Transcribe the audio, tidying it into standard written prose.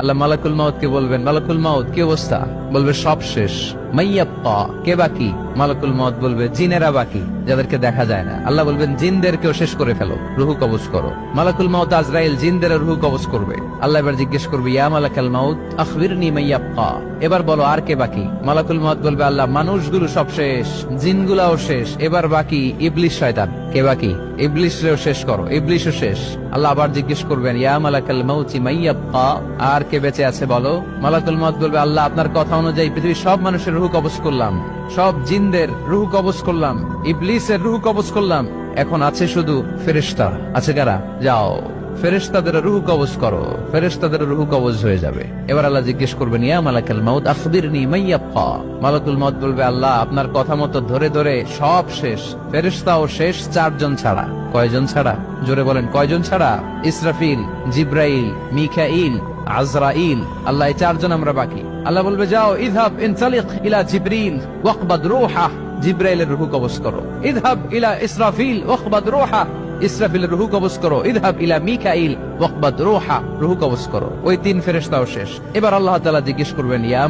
আল্লাহ মালাকুল মাউত কে বলবেন, মালাকুল মাউত কি অবস্থা? বলবে সব শেষ। মাইয়াব্বা, কে বাকি? মালাকুল মাউত বলবে জিনেরা বাকি, যাদেরকে দেখা যায় না। আল্লাহ বলবেন জিনদেরকেও শেষ করে ফেলো, রুহু কবজ করো। মালাকুল মাউত আজরাইল জিনদের রুহু কবজ করবে। আল্লাহ এবার জিজ্ঞেস করবে, ইয়া মালাকাল মাউত আখবিরনি মাইয়াব্বা, এবার বলো আর কে বাকি? মালাকুল মাউত বলবে, আল্লাহ মানুষগুলো সব শেষ, জিনগুলাও শেষ, এবার বাকি ইবলিস শয়তান। কে বাকি? ইবলিসরেও শেষ করো, ইবলিসও শেষ। আল্লাহ আবার জিজ্ঞেস করবেন, ইয়া মালাকাল মাউতি মাইয়াব্বা, আর কে বেঁচে আছে বলো? মালাকুল মাউত বলবে, আল্লাহ আপনার কথা অনুযায়ী পৃথিবীর সব মানুষের রুহু কবজ করলাম, সব জিনদের রুহু কবজ করলাম, ইবলিসের রুহু কবজ করলাম, এখন আছে শুধু ফেরেশতা। আছে কারা? যাও ফেরেশতাদের রুহু কবজ করো। ফেরেশতাদের রুহু কবজ হয়ে যাবে। এবার আল্লাহ জিজ্ঞেস করবেন, ইয়া মালাকাল মাউত আখবিরনি মাইয়াব্বা। মালাকুল মাউত বলবে, আল্লাহ আপনার কথা মতো ধরে ধরে সব শেষ, ফেরেশতাও শেষ, 4 জন ছাড়া। কয়জন ছাড়া? জোরে বলেন, কয়জন ছাড়া? ইসরাফিল, জিব্রাইল, মিকাইল, আজরাইল। আল্লাহ এই 4 জন আমরা বাকি। আল্লাহ বলবে, যাও ইযহাব ইনতালিক ইলা জিবরিল ওয়াকবাদ রূহা, জিব্রাইলের রুহু কবজ করো। ইযহাব ইলা ইসরাফিল ওয়াকবাদ রূহা, ইসরাফিলের রুহু কবজ করো। ইযহাব ইলা মিকাইল ওয়াকবাদ রূহা, রুহু কবজ করো। ওই 3 ফেরেশতাও শেষ। এবার আল্লাহ তাআলা জিজ্ঞেস করবেন, ইয়া